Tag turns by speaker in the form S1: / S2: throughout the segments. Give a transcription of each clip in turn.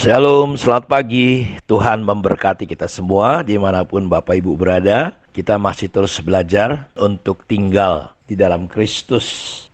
S1: Shalom, selamat pagi. Tuhan memberkati kita semua dimanapun Bapak Ibu berada. Kita masih terus belajar untuk tinggal di dalam Kristus.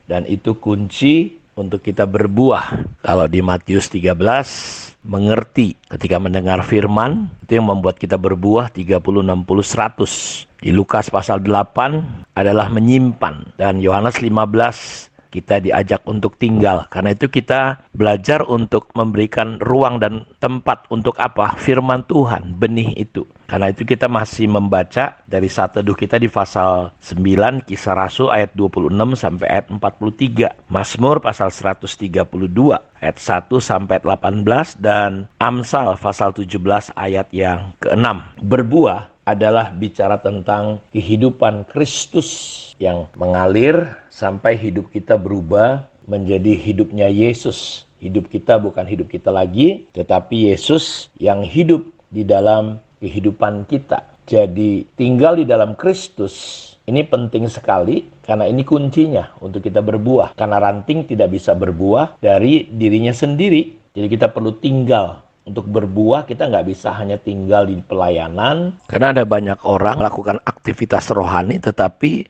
S1: Dan itu kunci untuk kita berbuah. Kalau di Matius 13, mengerti ketika mendengar firman, itu yang membuat kita berbuah 30, 60, 100. Di Lukas pasal 8 adalah menyimpan. Dan Yohanes 15, kita diajak untuk tinggal. Karena itu kita belajar untuk memberikan ruang dan tempat untuk apa? Firman Tuhan, benih itu. Karena itu kita masih membaca dari saat teduh kita di pasal 9, Kisah Rasul ayat 26 sampai ayat 43. Mazmur pasal 132 ayat 1 sampai 18 dan Amsal pasal 17 ayat yang ke-6. Berbuah adalah bicara tentang kehidupan Kristus yang mengalir sampai hidup kita berubah menjadi hidupnya Yesus. Hidup kita bukan hidup kita lagi, tetapi Yesus yang hidup di dalam kehidupan kita. Jadi tinggal di dalam Kristus ini penting sekali karena ini kuncinya untuk kita berbuah. Karena ranting tidak bisa berbuah dari dirinya sendiri. Jadi kita perlu tinggal. Untuk berbuah kita nggak bisa hanya tinggal di pelayanan. Karena ada banyak orang melakukan aktivitas rohani tetapi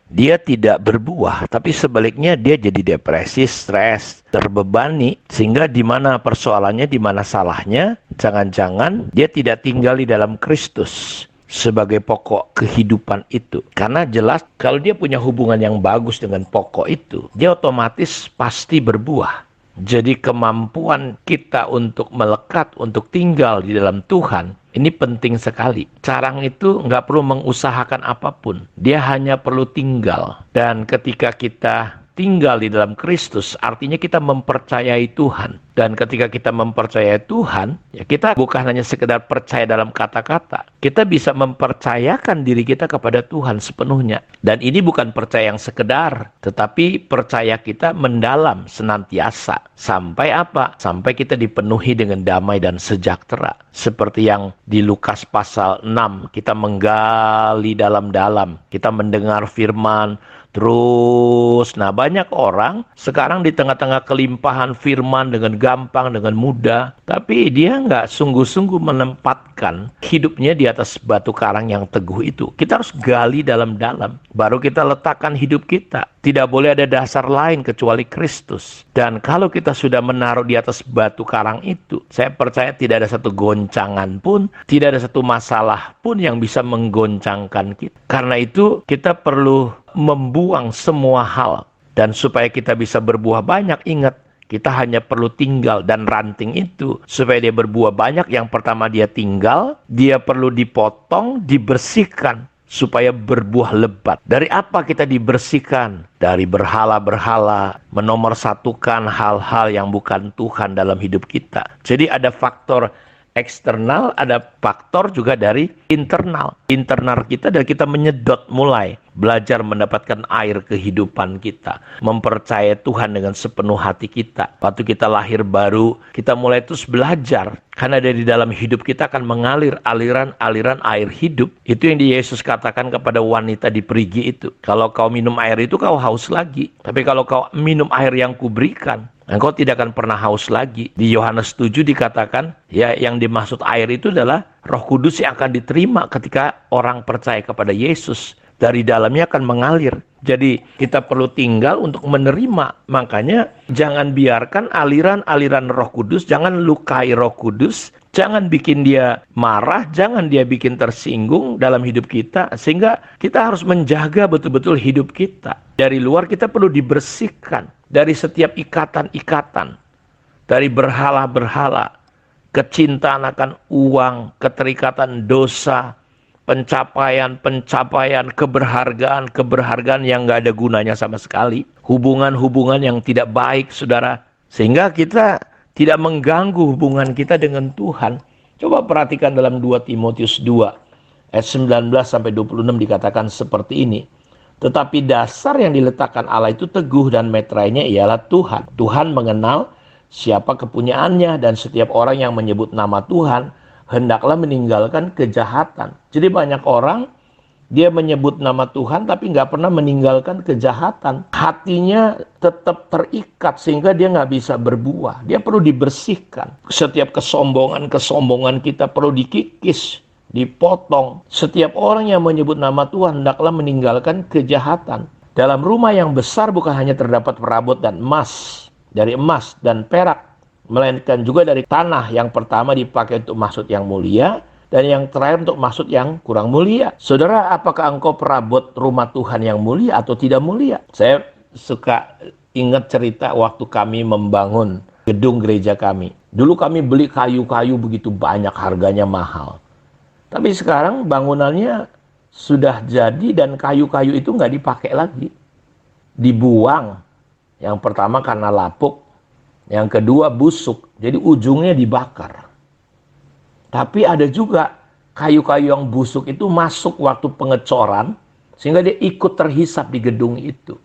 S1: dia tidak berbuah. Tapi sebaliknya dia jadi depresi, stres, terbebani. Sehingga di mana persoalannya, di mana salahnya. Jangan-jangan dia tidak tinggal di dalam Kristus sebagai pokok kehidupan itu. Karena jelas kalau dia punya hubungan yang bagus dengan pokok itu, dia otomatis pasti berbuah. Jadi kemampuan kita untuk melekat, untuk tinggal di dalam Tuhan, ini penting sekali. Carang itu nggak perlu mengusahakan apapun. Dia hanya perlu tinggal. Dan ketika kita tinggal di dalam Kristus, artinya kita mempercayai Tuhan. Dan ketika kita mempercayai Tuhan, ya kita bukan hanya sekedar percaya dalam kata-kata. Kita bisa mempercayakan diri kita kepada Tuhan sepenuhnya. Dan ini bukan percaya yang sekedar, tetapi percaya kita mendalam senantiasa. Sampai apa? Sampai kita dipenuhi dengan damai dan sejahtera. Seperti yang di Lukas pasal 6, kita menggali dalam-dalam. Kita mendengar firman, terus, banyak orang sekarang di tengah-tengah kelimpahan firman dengan gampang, dengan mudah. Tapi dia nggak sungguh-sungguh menempatkan hidupnya di atas batu karang yang teguh itu. Kita harus gali dalam-dalam. Baru kita letakkan hidup kita. Tidak boleh ada dasar lain kecuali Kristus. Dan kalau kita sudah menaruh di atas batu karang itu, saya percaya tidak ada satu goncangan pun, tidak ada satu masalah pun yang bisa menggoncangkan kita. Karena itu kita perlu membuang semua hal. Dan supaya kita bisa berbuah banyak, ingat, kita hanya perlu tinggal. Dan ranting itu, supaya dia berbuah banyak, yang pertama dia tinggal, dia perlu dipotong, dibersihkan, supaya berbuah lebat. Dari apa kita dibersihkan? Dari berhala-berhala, menomorsatukan hal-hal yang bukan Tuhan dalam hidup kita. Jadi ada faktor eksternal, ada faktor juga dari internal. Internal kita dan kita menyedot mulai. Belajar mendapatkan air kehidupan kita. Mempercayai Tuhan dengan sepenuh hati kita. Waktu kita lahir baru, kita mulai terus belajar. Karena dari dalam hidup kita akan mengalir aliran-aliran air hidup. Itu yang Yesus katakan kepada wanita di Perigi itu. Kalau kau minum air itu kau haus lagi. Tapi kalau kau minum air yang kuberikan, engkau tidak akan pernah haus lagi. Di Yohanes 7 dikatakan, ya yang dimaksud air itu adalah Roh Kudus yang akan diterima ketika orang percaya kepada Yesus. Dari dalamnya akan mengalir. Jadi kita perlu tinggal untuk menerima. Makanya jangan biarkan aliran-aliran Roh Kudus, jangan lukai Roh Kudus, jangan bikin dia marah, jangan dia bikin tersinggung dalam hidup kita. Sehingga kita harus menjaga betul-betul hidup kita. Dari luar kita perlu dibersihkan dari setiap ikatan-ikatan, dari berhala-berhala, kecintaan akan uang, keterikatan dosa, pencapaian, keberhargaan yang gak ada gunanya sama sekali. Hubungan-hubungan yang tidak baik, saudara. Sehingga kita tidak mengganggu hubungan kita dengan Tuhan. Coba perhatikan dalam 2 Timotius 2, ayat 19-26 dikatakan seperti ini. Tetapi dasar yang diletakkan Allah itu teguh dan meterainya ialah Tuhan. Tuhan mengenal siapa kepunyaannya dan setiap orang yang menyebut nama Tuhan hendaklah meninggalkan kejahatan. Jadi banyak orang Dia menyebut nama Tuhan tapi nggak pernah meninggalkan kejahatan. Hatinya tetap terikat sehingga dia nggak bisa berbuah. Dia perlu dibersihkan. Setiap kesombongan kita perlu dikikis, dipotong. Setiap orang yang menyebut nama Tuhan hendaklah meninggalkan kejahatan. Dalam rumah yang besar bukan hanya terdapat perabot dan emas, dari emas dan perak, melainkan juga dari tanah. Yang pertama dipakai untuk maksud yang mulia, dan yang terakhir untuk maksud yang kurang mulia. Saudara, apakah engkau perabot rumah Tuhan yang mulia atau tidak mulia? Saya suka ingat cerita waktu kami membangun gedung gereja kami. Dulu kami beli kayu-kayu begitu banyak, harganya mahal. Tapi sekarang bangunannya sudah jadi dan kayu-kayu itu nggak dipakai lagi. Dibuang. Yang pertama karena lapuk. Yang kedua busuk. Jadi ujungnya dibakar. Tapi ada juga kayu-kayu yang busuk itu masuk waktu pengecoran, sehingga dia ikut terhisap di gedung itu.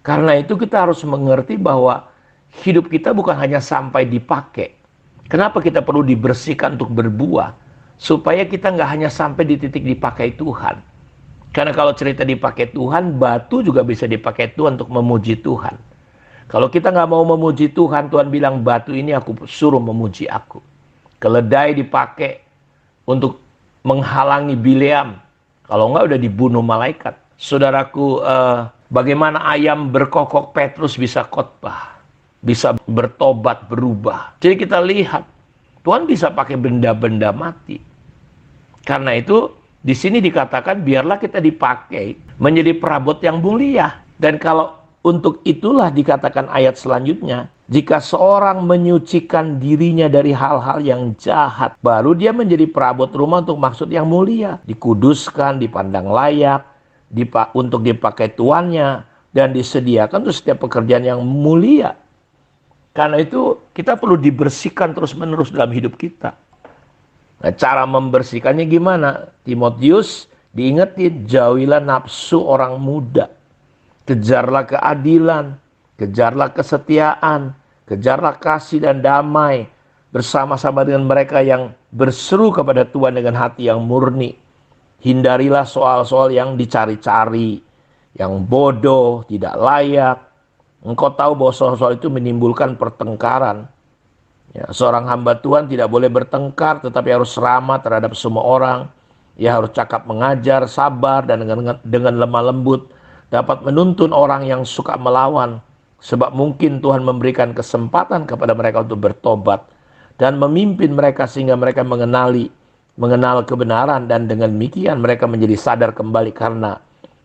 S1: Karena itu kita harus mengerti bahwa hidup kita bukan hanya sampai dipakai. Kenapa kita perlu dibersihkan untuk berbuah? Supaya kita nggak hanya sampai di titik dipakai Tuhan. Karena kalau cerita dipakai Tuhan, batu juga bisa dipakai Tuhan untuk memuji Tuhan. Kalau kita nggak mau memuji Tuhan, Tuhan bilang batu ini aku suruh memuji aku. Keledai dipakai untuk menghalangi Bileam. Kalau enggak udah dibunuh malaikat. Saudaraku, bagaimana ayam berkokok Petrus bisa khotbah, bisa bertobat, berubah. Jadi kita lihat, Tuhan bisa pakai benda-benda mati. Karena itu, di sini dikatakan biarlah kita dipakai menjadi perabot yang mulia. Dan kalau untuk itulah dikatakan ayat selanjutnya, jika seorang menyucikan dirinya dari hal-hal yang jahat, baru dia menjadi perabot rumah untuk maksud yang mulia. Dikuduskan, dipandang layak, untuk dipakai tuannya, dan disediakan untuk setiap pekerjaan yang mulia. Karena itu kita perlu dibersihkan terus-menerus dalam hidup kita. Nah, cara membersihkannya gimana? Timotius diingetin, jauhilah nafsu orang muda. Kejarlah keadilan, kejarlah kesetiaan, kejarlah kasih dan damai bersama-sama dengan mereka yang berseru kepada Tuhan dengan hati yang murni. Hindarilah soal-soal yang dicari-cari, yang bodoh, tidak layak. Engkau tahu bahwa soal-soal itu menimbulkan pertengkaran. Ya, seorang hamba Tuhan tidak boleh bertengkar, tetapi harus ramah terhadap semua orang. Ia harus cakap mengajar, sabar, dan dengan lemah lembut dapat menuntun orang yang suka melawan, sebab mungkin Tuhan memberikan kesempatan kepada mereka untuk bertobat dan memimpin mereka sehingga mereka mengenal kebenaran, dan dengan demikian mereka menjadi sadar kembali karena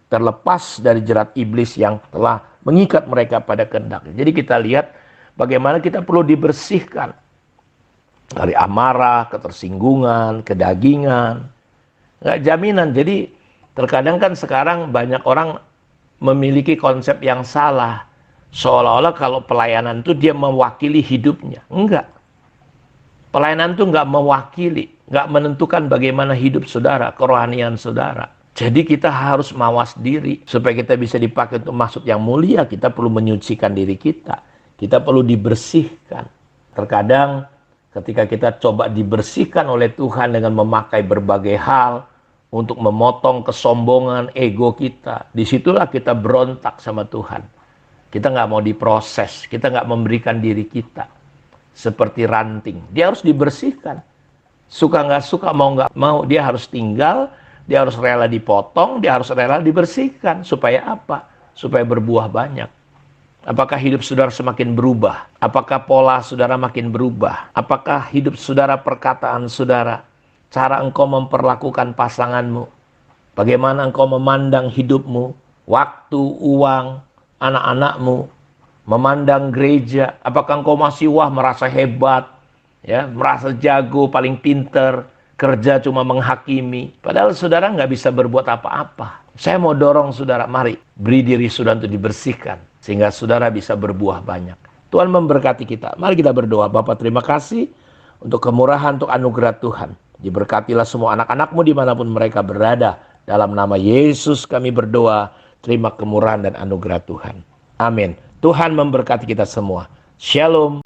S1: terlepas dari jerat iblis yang telah mengikat mereka pada kehendak. Jadi kita lihat bagaimana kita perlu dibersihkan dari amarah, ketersinggungan, kedagingan. Nggak jaminan. Jadi terkadang kan sekarang banyak orang memiliki konsep yang salah. Seolah-olah kalau pelayanan itu dia mewakili hidupnya. Enggak. Pelayanan itu enggak mewakili, enggak menentukan bagaimana hidup saudara, kerohanian saudara. Jadi kita harus mawas diri. Supaya kita bisa dipakai untuk maksud yang mulia, kita perlu menyucikan diri kita. Kita perlu dibersihkan. Terkadang ketika kita coba dibersihkan oleh Tuhan dengan memakai berbagai hal, untuk memotong kesombongan ego kita, disitulah kita berontak sama Tuhan. Kita nggak mau diproses, kita nggak memberikan diri kita seperti ranting. Dia harus dibersihkan. Suka nggak suka, mau nggak mau, dia harus tinggal, dia harus rela dipotong, dia harus rela dibersihkan. Supaya apa? Supaya berbuah banyak. Apakah hidup saudara semakin berubah? Apakah pola saudara makin berubah? Apakah hidup saudara, perkataan saudara, cara engkau memperlakukan pasanganmu, bagaimana engkau memandang hidupmu, waktu, uang, anak-anakmu, memandang gereja, apakah engkau masih merasa hebat, ya, merasa jago, paling pinter, kerja cuma menghakimi, padahal saudara nggak bisa berbuat apa-apa. Saya mau dorong saudara, mari beri diri saudara untuk dibersihkan, sehingga saudara bisa berbuah banyak. Tuhan memberkati kita. Mari kita berdoa. Bapa, terima kasih untuk kemurahan, untuk anugerah Tuhan. Diberkatilah semua anak-anakmu dimanapun mereka berada. Dalam nama Yesus kami berdoa. Terima kemurahan dan anugerah Tuhan. Amin. Tuhan memberkati kita semua. Shalom.